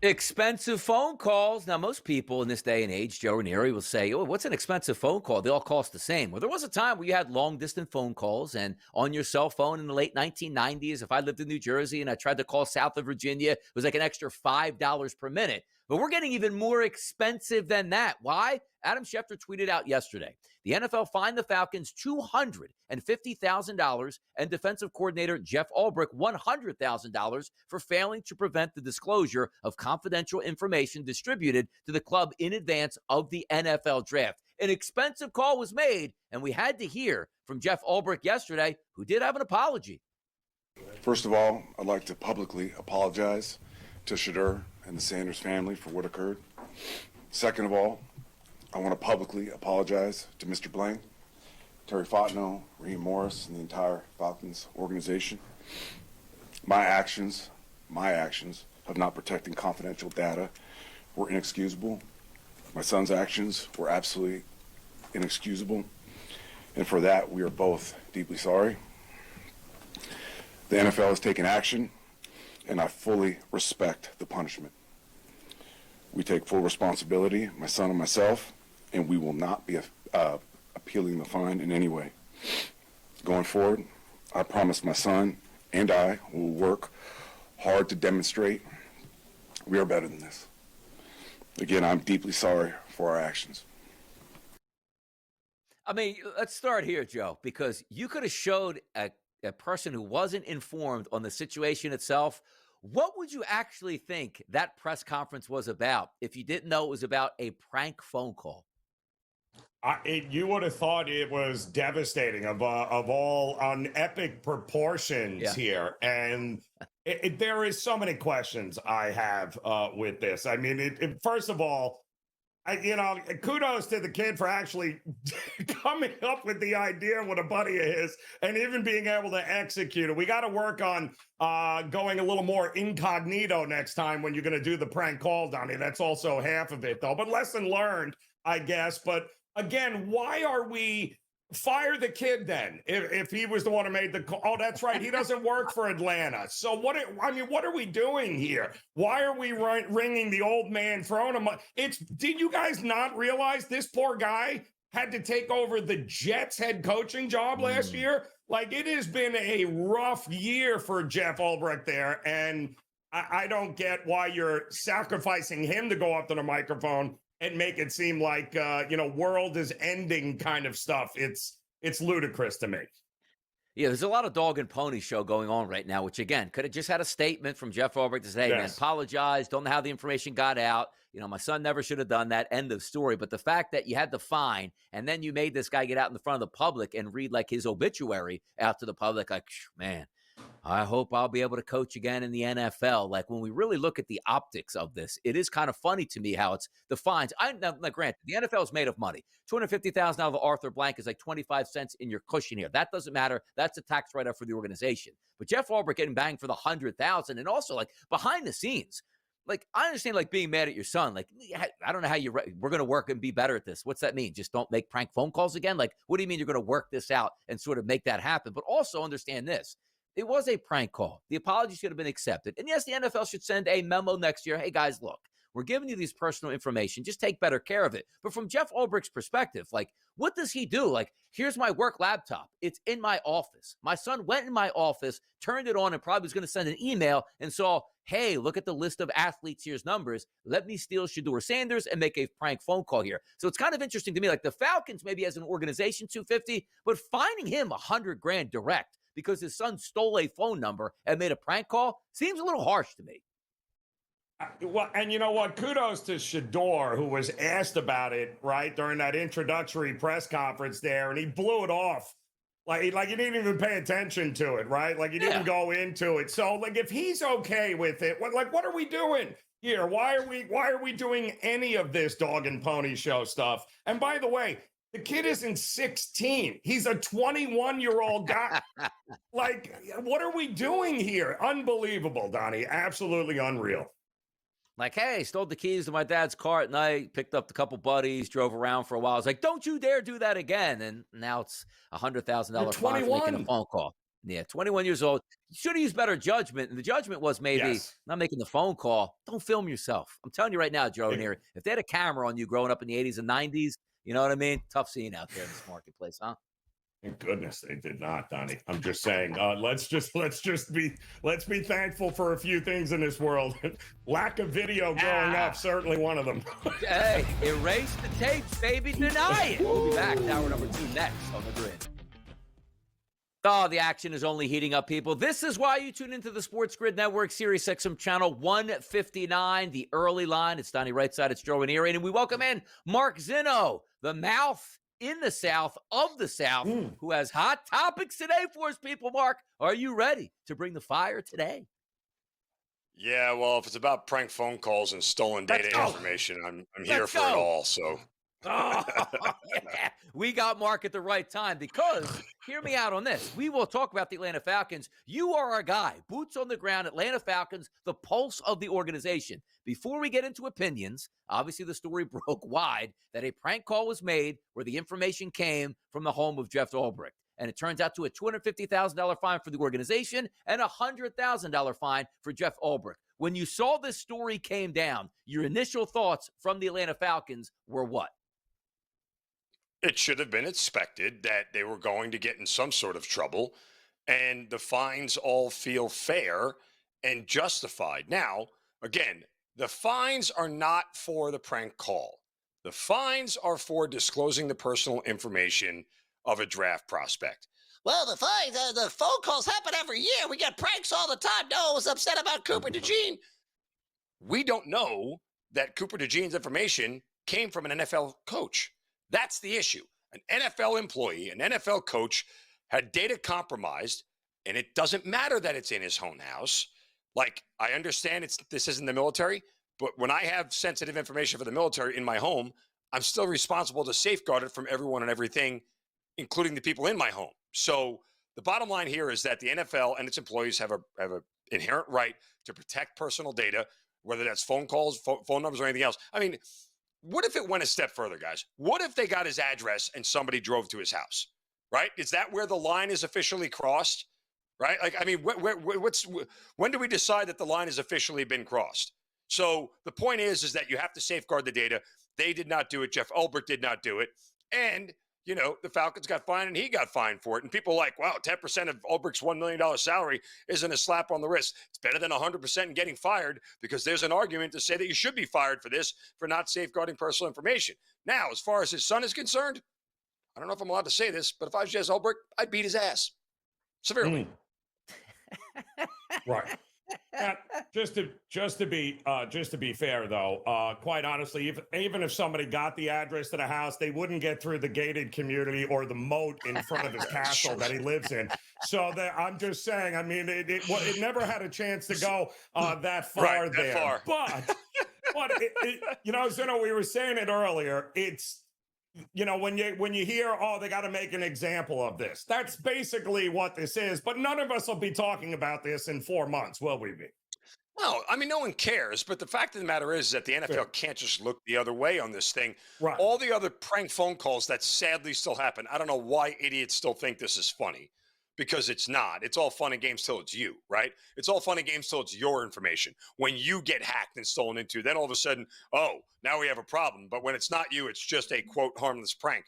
Expensive phone calls. Now, most people in this day and age, Joe Ranieri will say, oh, what's an expensive phone call? They all cost the same. Well, there was a time where you had long-distance phone calls, and on your cell phone in the late 1990s, if I lived in New Jersey and I tried to call south of Virginia, it was like an extra $5 per minute. But we're getting even more expensive than that. Why? Adam Schefter tweeted out yesterday. The NFL fined the Falcons $250,000 and defensive coordinator Jeff Ulbrich $100,000 for failing to prevent the disclosure of confidential information distributed to the club in advance of the NFL draft. An expensive call was made, and we had to hear from Jeff Ulbrich yesterday, who did have an apology. First of all, I'd like to publicly apologize to Shedeur and the Sanders family for what occurred. Second of all, I want to publicly apologize to Mr. Blank, Terry Fontenot, Raheem Morris, and the entire Falcons organization. My actions of not protecting confidential data were inexcusable. My son's actions were absolutely inexcusable. And for that, we are both deeply sorry. The NFL has taken action, and I fully respect the punishment. We take full responsibility, my son and myself, and we will not be appealing the fine in any way. Going forward, I promise my son and I will work hard to demonstrate we are better than this. Again, I'm deeply sorry for our actions. I mean, let's start here, Joe, because you could have showed a person who wasn't informed on the situation itself. What would you actually think that press conference was about if you didn't know it was about a prank phone call? You would have thought it was devastating of all on epic proportions here. And there is so many questions I have with this. I mean, first of all, kudos to the kid for actually coming up with the idea with a buddy of his and even being able to execute it. We got to work on going a little more incognito next time when you're going to do the prank call, Donnie. That's also half of it, though. But lesson learned, I guess. But again, why are we fire the kid then if he was the one who made the call? Oh, that's right. He doesn't work for Atlanta. So what are we doing here? Why are we ringing the old man, throwing him? Did you guys not realize this poor guy had to take over the Jets head coaching job last year? Like, it has been a rough year for Jeff Ulbrich there. And I don't get why you're sacrificing him to go up to the microphone and make it seem like, world is ending kind of stuff. It's ludicrous to me. Yeah, there's a lot of dog and pony show going on right now, which, again, could have just had a statement from Jeff Ulbrich to say, hey, man, apologize. Don't know how the information got out. My son never should have done that. End of story. But the fact that you had the fine and then you made this guy get out in the front of the public and read like his obituary out to the public, like, man, I hope I'll be able to coach again in the NFL. Like, when we really look at the optics of this, it is kind of funny to me how it's the fines. Now, granted, the NFL is made of money. $250,000 of Arthur Blank is like 25 cents in your cushion here. That doesn't matter. That's a tax write-off for the organization. But Jeff Ulbrich getting banged for the $100,000, and also like behind the scenes. Like, I understand, like, being mad at your son. Like, I don't know how we're going to work and be better at this. What's that mean? Just don't make prank phone calls again? Like, what do you mean you're going to work this out and sort of make that happen? But also understand this. It was a prank call. The apology should have been accepted. And yes, the NFL should send a memo next year. Hey, guys, look, we're giving you these personal information. Just take better care of it. But from Jeff Ulbrich's perspective, like, what does he do? Like, here's my work laptop. It's in my office. My son went in my office, turned it on, and probably was going to send an email and saw, hey, look at the list of athletes. Here's numbers. Let me steal Shedeur Sanders and make a prank phone call here. So it's kind of interesting to me. Like, the Falcons, maybe as an organization, $250, but finding him $100,000 direct because his son stole a phone number and made a prank call seems a little harsh to me. Well, and you know what? Kudos to Shedeur, who was asked about it, right, during that introductory press conference there, and he blew it off. Like he didn't even pay attention to it, right? Like he didn't go into it. So, like, if he's okay with it, what are we doing here? Why are we doing any of this dog and pony show stuff? And by the way, the kid isn't 16. He's a 21-year-old guy. Like, what are we doing here? Unbelievable, Donnie. Absolutely unreal. Like, hey, stole the keys to my dad's car at night, picked up a couple buddies, drove around for a while. I was like, don't you dare do that again. And now it's $100,000 fine for making a phone call. Yeah, 21 years old. You should have used better judgment. And the judgment was maybe not making the phone call. Don't film yourself. I'm telling you right now, Joe and Erie, if they had a camera on you growing up in the 80s and 90s, you know what I mean? Tough scene out there in this marketplace, huh? Thank goodness they did not, Donnie. I'm just saying. Let's be thankful for a few things in this world. Lack of video growing up, certainly one of them. Hey, erase the tapes, baby. Deny it. We'll be back. Hour number 2 next on the Grid. Oh, the action is only heating up, people. This is why you tune into the Sports Grid Network, SiriusXM channel 159, the early line. It's Donnie Rightside, it's Joe and Erie, and we welcome in Mark Zinno, the mouth in the South of the South, who has hot topics today for us, people. Mark, are you ready to bring the fire today? Yeah, well, if it's about prank phone calls and stolen data information, I'm here for it all. So, yeah. We got Mark at the right time because, hear me out on this. We will talk about the Atlanta Falcons. You are our guy, boots on the ground, Atlanta Falcons, the pulse of the organization. Before we get into opinions, obviously the story broke wide that a prank call was made where the information came from the home of Jeff Ulbrich. And it turns out to a $250,000 fine for the organization and a $100,000 fine for Jeff Ulbrich. When you saw this story came down, your initial thoughts from the Atlanta Falcons were what? it should have been expected that they were going to get in some sort of trouble, and the fines all feel fair and justified. Now, again, the fines are not for the prank call. The fines are for disclosing the personal information of a draft prospect. Well, the phone calls happen every year. We get pranks all the time. No one was upset about Cooper DeJean. We don't know that Cooper DeJean's information came from an NFL coach. That's the issue. An NFL employee, an NFL coach had data compromised, and it doesn't matter that it's in his own house. Like, I understand this isn't the military, but when I have sensitive information for the military in my home, I'm still responsible to safeguard it from everyone and everything, including the people in my home. So the bottom line here is that the NFL and its employees have a inherent right to protect personal data, whether that's phone calls, phone numbers, or anything else. I mean, what if it went a step further, guys? What if they got his address and somebody drove to his house, right? Is that where the line is officially crossed, right? Like, I mean, when do we decide that the line has officially been crossed? So the point is that you have to safeguard the data. They did not do it. Jeff Ulbrich did not do it. And, you know, the Falcons got fined and he got fined for it. And people are like, wow, 10% of Ulbrich's $1 million salary isn't a slap on the wrist. It's better than 100% and getting fired, because there's an argument to say that you should be fired for this, for not safeguarding personal information. Now, as far as his son is concerned, I don't know if I'm allowed to say this, but if I was Jeff Ulbrich, I'd beat his ass severely. Right. Just to be fair, though, quite honestly, even if somebody got the address to the house, they wouldn't get through the gated community or the moat in front of his castle that he lives in. So I'm just saying, I mean, it never had a chance to go that far right, there. That far. But you know, Zeno, we were saying it earlier. It's, you know, when you hear, oh, they got to make an example of this. That's basically what this is. But none of us will be talking about this in 4 months, will we be? Well, I mean, no one cares. But the fact of the matter is that the NFL can't just look the other way on this thing. Right. All the other prank phone calls that sadly still happen. I don't know why idiots still think this is funny, because it's not. It's all fun and games till it's you, right? It's all fun and games till it's your information. When you get hacked and stolen into, then all of a sudden, oh, now we have a problem. But when it's not you, it's just a, quote, harmless prank.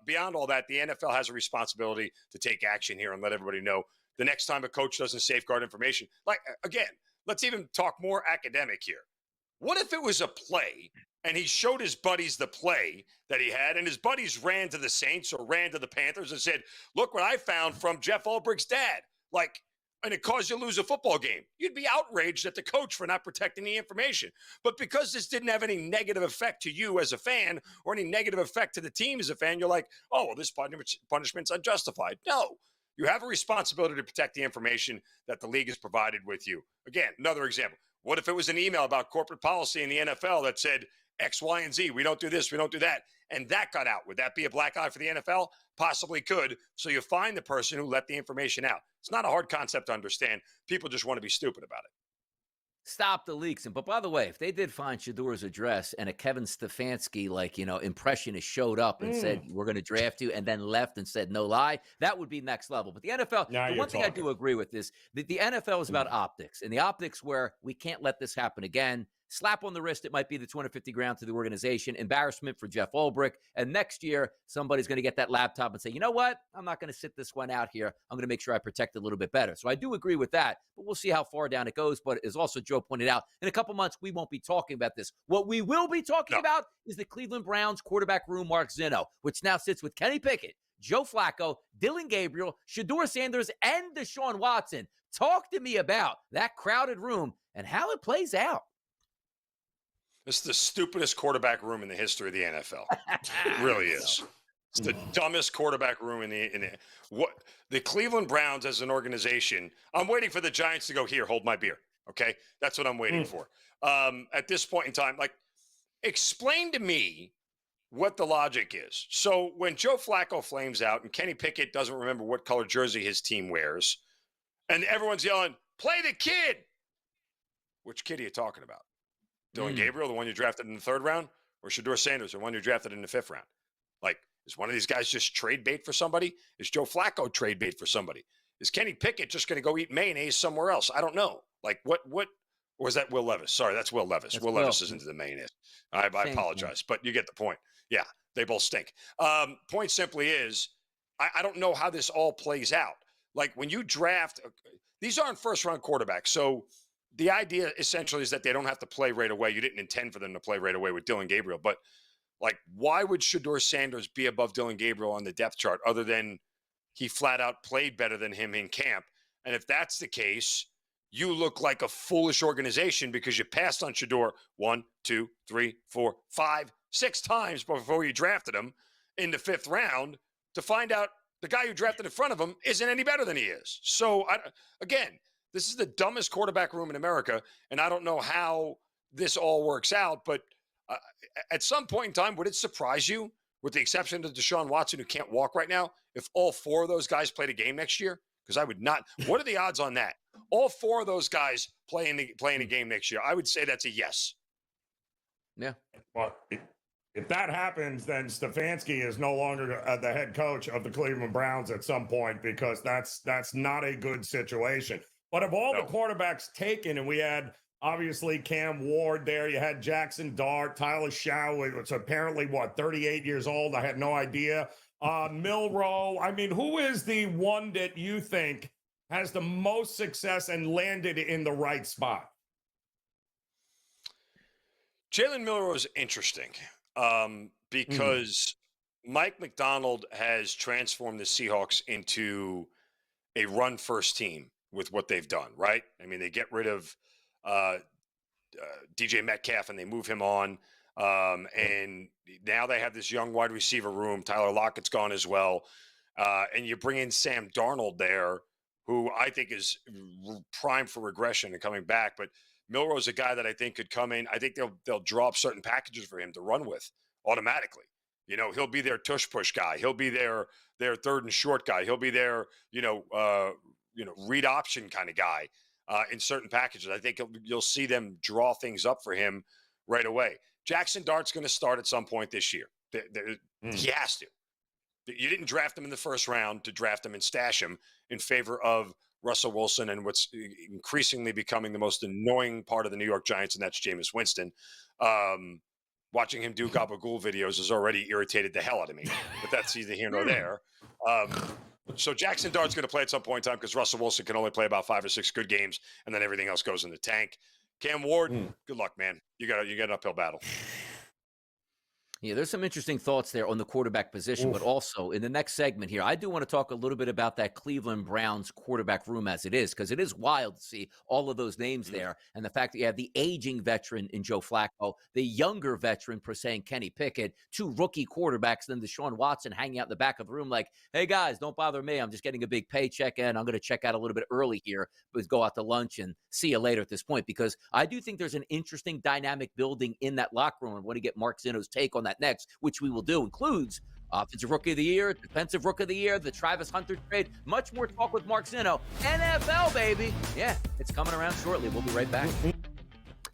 Beyond all that, the NFL has a responsibility to take action here and let everybody know the next time a coach doesn't safeguard information. Like, again, let's even talk more academic here. What if it was a play and he showed his buddies the play that he had, and his buddies ran to the Saints or ran to the Panthers and said, look what I found from Jeff Ulbrich's dad. Like, and it caused you to lose a football game. You'd be outraged at the coach for not protecting the information. But because this didn't have any negative effect to you as a fan or any negative effect to the team as a fan, you're like, oh, well, this punishment's unjustified. No, you have a responsibility to protect the information that the league has provided with you. Again, another example. What if it was an email about corporate policy in the NFL that said X, Y, and Z, we don't do this, we don't do that, and that got out? Would that be a black eye for the NFL? Possibly could. So you find the person who let the information out. It's not a hard concept to understand. People just want to be stupid about it. stop the leaks. But by the way, if they did find Shedeur's address and a Kevin Stefanski, impressionist showed up and said, we're going to draft you, and then left and said, no lie, that would be next level. But the NFL, the one thing I do agree with is that the NFL is about optics, and the optics where we can't let this happen again. Slap on the wrist, it might be the $250,000 to the organization. Embarrassment for Jeff Ulbrich. And next year, somebody's going to get that laptop and say, you know what? I'm not going to sit this one out here. I'm going to make sure I protect it a little bit better. So I do agree with that, but we'll see how far down it goes. But as also Joe pointed out, in a couple months, we won't be talking about this. What we will be talking about is the Cleveland Browns quarterback room, Mark Zinno, which now sits with Kenny Pickett, Joe Flacco, Dillon Gabriel, Shedeur Sanders, and Deshaun Watson. Talk to me about that crowded room and how it plays out. This is the stupidest quarterback room in the history of the NFL. It really is. It's the dumbest quarterback room in the Cleveland Browns as an organization. I'm waiting for the Giants to go, here, hold my beer. Okay? That's what I'm waiting for. At this point in time, explain to me what the logic is. So when Joe Flacco flames out and Kenny Pickett doesn't remember what color jersey his team wears, and everyone's yelling, play the kid. Which kid are you talking about? Dillon Gabriel, the one you drafted in the 3rd round, or Shedeur Sanders, the one you drafted in the 5th round? Is one of these guys just trade bait for somebody? Is Joe Flacco trade bait for somebody? Is Kenny Pickett just going to go eat mayonnaise somewhere else? I don't know. What, or is that Will Levis? Sorry, that's Will Levis. Will Levis is into the mayonnaise. I apologize, but you get the point. Yeah, they both stink. Point simply is, I don't know how this all plays out. When you draft, these aren't first-round quarterbacks, so the idea essentially is that they don't have to play right away. You didn't intend for them to play right away with Dillon Gabriel. But, why would Shedeur Sanders be above Dillon Gabriel on the depth chart other than he flat out played better than him in camp? And if that's the case, you look like a foolish organization because you passed on Shedeur 1, 2, 3, 4, 5, 6 times before you drafted him in the 5th round to find out the guy who drafted in front of him isn't any better than he is. So, again, this is the dumbest quarterback room in America, and I don't know how this all works out, but at some point in time, would it surprise you, with the exception of Deshaun Watson, who can't walk right now, if all 4 of those guys played a game next year? Because I would not. What are the odds on that? All 4 of those guys playing a game next year? I would say that's a yes. Yeah. Well, if that happens, then Stefanski is no longer the head coach of the Cleveland Browns at some point, because that's not a good situation. But of all the quarterbacks taken, and we had obviously Cam Ward there, you had Jackson Dart, Tyler Shaw, was apparently, 38 years old? I had no idea. Milroe. I mean, who is the one that you think has the most success and landed in the right spot? Jalen Milroe is interesting because Mike McDonald has transformed the Seahawks into a run-first team with what they've done, right? I mean, they get rid of DJ Metcalf and they move him on. And now they have this young wide receiver room. Tyler Lockett's gone as well. And you bring in Sam Darnold there, who I think is primed for regression and coming back. But Milroe's a guy that I think could come in. I think they'll draw up certain packages for him to run with automatically. He'll be their tush push guy. He'll be their 3rd and short guy. He'll be their, read option kind of guy in certain packages. I think you'll see them draw things up for him right away. Jackson Dart's going to start at some point this year. He has to. You didn't draft him in the 1st round to draft him and stash him in favor of Russell Wilson and what's increasingly becoming the most annoying part of the New York Giants, and that's Jameis Winston. Watching him do gabagool videos has already irritated the hell out of me, but that's neither here nor there. So Jackson Dart's going to play at some point in time because Russell Wilson can only play about 5 or 6 good games, and then everything else goes in the tank. Cam Ward, good luck, man. You got an uphill battle. Yeah, there's some interesting thoughts there on the quarterback position, but also in the next segment here, I do want to talk a little bit about that Cleveland Browns quarterback room as it is, because it is wild to see all of those names there, and the fact that you have the aging veteran in Joe Flacco, the younger veteran per se in Kenny Pickett, 2 rookie quarterbacks, then Deshaun Watson hanging out in the back of the room like, hey guys, don't bother me. I'm just getting a big paycheck and I'm going to check out a little bit early here, but go out to lunch and see you later at this point, because I do think there's an interesting dynamic building in that locker room. I want to get Mark Zinno's take on that next, which we will do, includes Offensive Rookie of the Year, Defensive Rookie of the Year, the Travis Hunter trade, much more talk with Mark Zinno. NFL, baby. Yeah, it's coming around shortly. We'll be right back.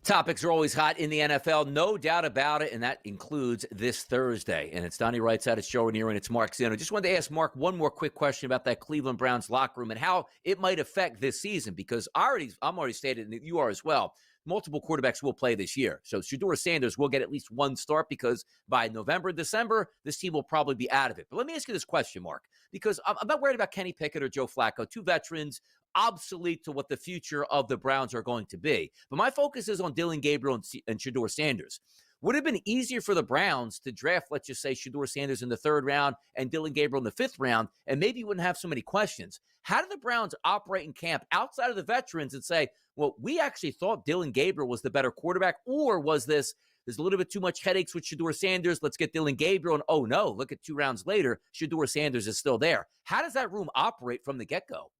Topics are always hot in the NFL, no doubt about it, and that includes this Thursday. And it's Donnie Wright's out, it's Joe Ranieri, and it's Mark Zeno. Just wanted to ask Mark one more quick question about that Cleveland Browns locker room and how it might affect this season, because I'm already stated, and you are as well, multiple quarterbacks will play this year. So Shedeur Sanders will get at least one start because by November, December, this team will probably be out of it. But let me ask you this question, Mark, because I'm not worried about Kenny Pickett or Joe Flacco, two veterans, obsolete to what the future of the Browns are going to be. But my focus is on Dillon, Gabriel, and Shedeur Sanders. Would it have been easier for the Browns to draft, let's just say, Shedeur Sanders in the 3rd round and Dillon Gabriel in the 5th round, and maybe you wouldn't have so many questions? How do the Browns operate in camp outside of the veterans and say, well, we actually thought Dillon Gabriel was the better quarterback, or was there's a little bit too much headaches with Shedeur Sanders, let's get Dillon Gabriel, and oh no, look at 2 rounds later, Shedeur Sanders is still there. How does that room operate from the get-go?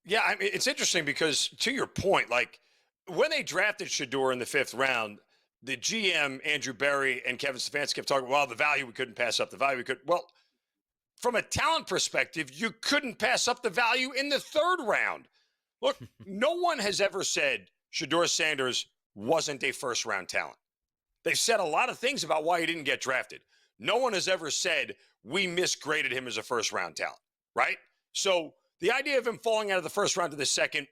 Yeah, I mean, it's interesting because, to your point, like when they drafted Shedeur in the 5th round, the GM, Andrew Berry, and Kevin Stefanski kept talking, well, the value we couldn't pass up, the value we could. Well, from a talent perspective, you couldn't pass up the value in the 3rd round. Look, no one has ever said Shedeur Sanders wasn't a first-round talent. They've said a lot of things about why he didn't get drafted. No one has ever said we misgraded him as a first-round talent, right? So the idea of him falling out of the 1st round to the 2nd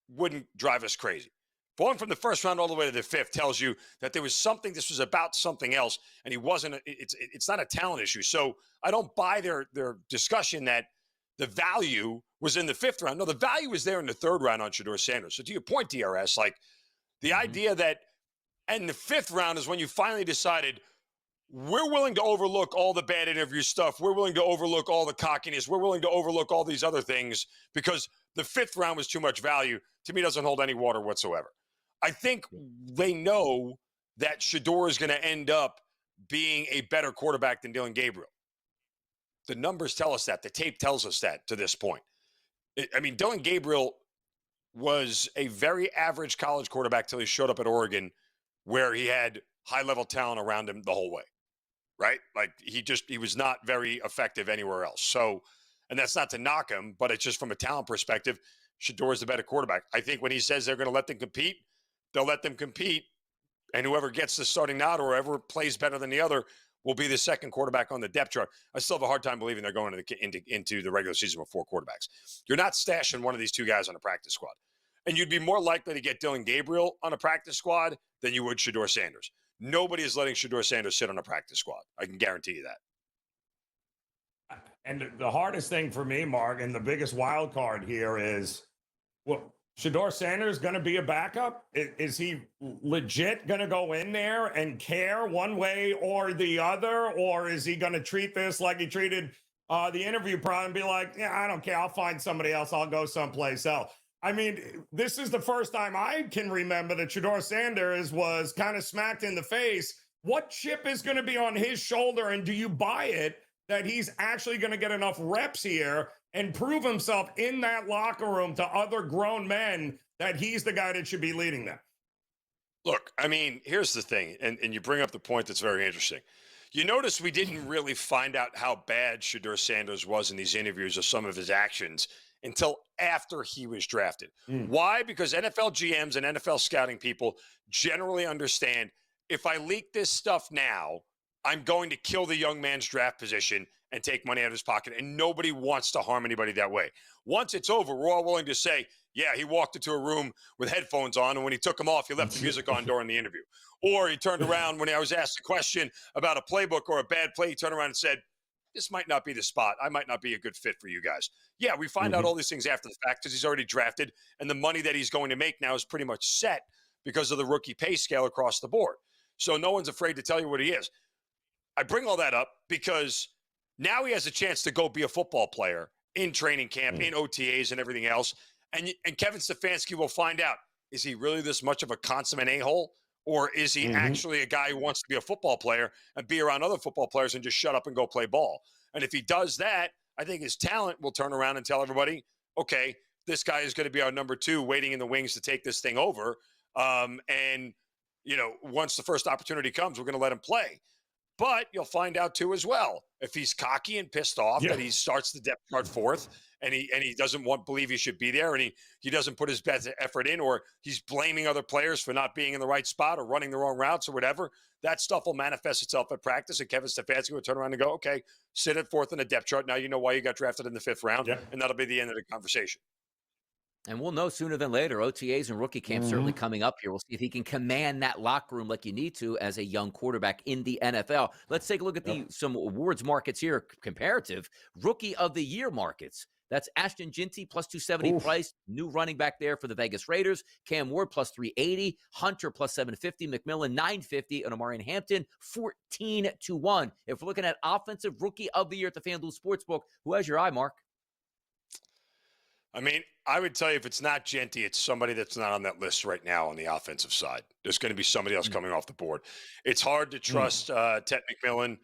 wouldn't drive us crazy. Going from the 1st round all the way to the 5th tells you that there was something, this was about something else, and he wasn't, it's not a talent issue. So I don't buy their discussion that the value was in the 5th round. No, the value was there in the 3rd round on Shedeur Sanders. So to your point, DRS, like the idea that in the 5th round is when you finally decided we're willing to overlook all the bad interview stuff. We're willing to overlook all the cockiness. We're willing to overlook all these other things because the 5th round was too much value. To me, doesn't hold any water whatsoever. I think they know that Shedeur is going to end up being a better quarterback than Dillon Gabriel. The numbers tell us that. The tape tells us that to this point. I mean, Dillon Gabriel was a very average college quarterback till he showed up at Oregon, where he had high-level talent around him the whole way, right? Like, he was not very effective anywhere else. So, and that's not to knock him, but it's just from a talent perspective, Shedeur is the better quarterback. I think when he says they're going to let them compete, they'll let them compete, and whoever gets the starting nod or whoever plays better than the other will be the 2nd quarterback on the depth chart. I still have a hard time believing they're going into the regular season with 4 quarterbacks. You're not stashing one of these 2 guys on a practice squad. And you'd be more likely to get Dillon Gabriel on a practice squad than you would Shedeur Sanders. Nobody is letting Shedeur Sanders sit on a practice squad. I can guarantee you that. And the hardest thing for me, Mark, and the biggest wild card here is, well, Shedeur Sanders going to be a backup? Is he legit going to go in there and care one way or the other? Or is he going to treat this like he treated the interview pro and be like, yeah, I don't care. I'll find somebody else. I'll go someplace else. I mean, this is the first time I can remember that Shedeur Sanders was kind of smacked in the face. What chip is going to be on his shoulder? And do you buy it that he's actually going to get enough reps here and prove himself in that locker room to other grown men that he's the guy that should be leading them? Look, I mean, here's the thing, and you bring up the point that's very interesting. You notice we didn't really find out how bad Shedeur Sanders was in these interviews or some of his actions until after he was drafted. Why? Because NFL GMs and NFL scouting people generally understand, if I leak this stuff now, I'm going to kill the young man's draft position and take money out of his pocket, and nobody wants to harm anybody that way. Once it's over, we're all willing to say, yeah, he walked into a room with headphones on, and when he took them off, he left the music on during the interview. Or he turned around when I was asked a question about a playbook or a bad play, he turned around and said, this might not be the spot. I might not be a good fit for you guys. Yeah, we find out all these things after the fact because he's already drafted, and the money that he's going to make now is pretty much set because of the rookie pay scale across the board. So no one's afraid to tell you what he is. I bring all that up because now he has a chance to go be a football player in training camp, in OTAs and everything else. And Kevin Stefanski will find out, is he really this much of a consummate a-hole? Or is he actually a guy who wants to be a football player and be around other football players and just shut up and go play ball? And if he does that, I think his talent will turn around and tell everybody, okay, this guy is going to be our number 2 waiting in the wings to take this thing over. And, you know, once the first opportunity comes, we're going to let him play. But you'll find out too as well if he's cocky and pissed off that he starts the depth chart fourth and he doesn't believe he should be there and he doesn't put his best effort in, or he's blaming other players for not being in the right spot or running the wrong routes or whatever. That stuff will manifest itself at practice, and Kevin Stefanski will turn around and go, okay, sit at fourth in the depth chart. Now you know why you got drafted in the 5th round, and that'll be the end of the conversation. And we'll know sooner than later. OTAs and rookie camp certainly coming up here. We'll see if he can command that locker room like you need to as a young quarterback in the NFL. Let's take a look at some awards markets here, comparative. Rookie of the Year markets. That's Ashton Ginty, plus 270 price. New running back there for the Vegas Raiders. Cam Ward, plus 380. Hunter, plus 750. McMillan, 950. And Omarion Hampton, 14-1. If we're looking at Offensive Rookie of the Year at the FanDuel Sportsbook, who has your eye, Mark? I mean, I would tell you if it's not Genty, it's somebody that's not on that list right now on the offensive side. There's going to be somebody else coming off the board. It's hard to trust Ted McMillan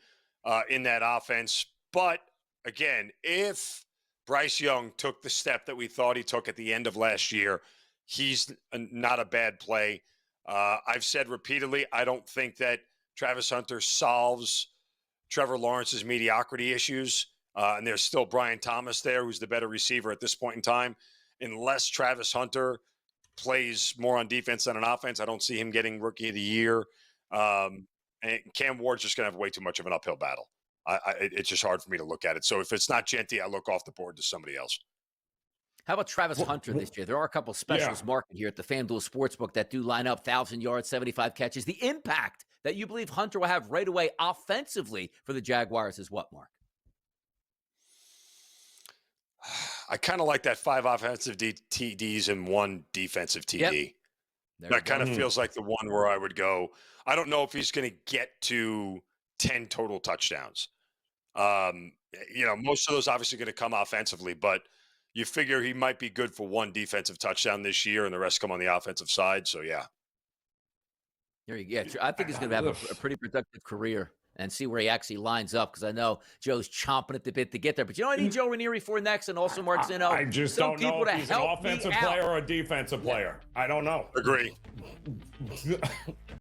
in that offense. But, again, if Bryce Young took the step that we thought he took at the end of last year, he's not a bad play. I've said repeatedly, I don't think that Travis Hunter solves Trevor Lawrence's mediocrity issues. And there's still Brian Thomas there, who's the better receiver at this point in time. Unless Travis Hunter plays more on defense than on offense, I don't see him getting Rookie of the Year. And Cam Ward's just going to have way too much of an uphill battle. It's just hard for me to look at it. So if it's not Genty, I look off the board to somebody else. How about Travis Hunter this year? There are a couple of specials market here at the FanDuel Sportsbook that do line up 1,000 yards, 75 catches. The impact that you believe Hunter will have right away offensively for the Jaguars is what, Mark? I kind of like that 5 offensive TDs and 1 defensive TD. That kind of feels like the one where I would go. I don't know if he's going to get to 10 total touchdowns. Most of those obviously going to come offensively, but you figure he might be good for 1 defensive touchdown this year and the rest come on the offensive side. So, yeah. There you go. I think he's going to have a pretty productive career and see where he actually lines up, because I know Joe's chomping at the bit to get there. But you know what I need Joe Ranieri for next, and also Mark Zinno? I just don't know if he's an offensive player or a defensive player. I don't know. Agree.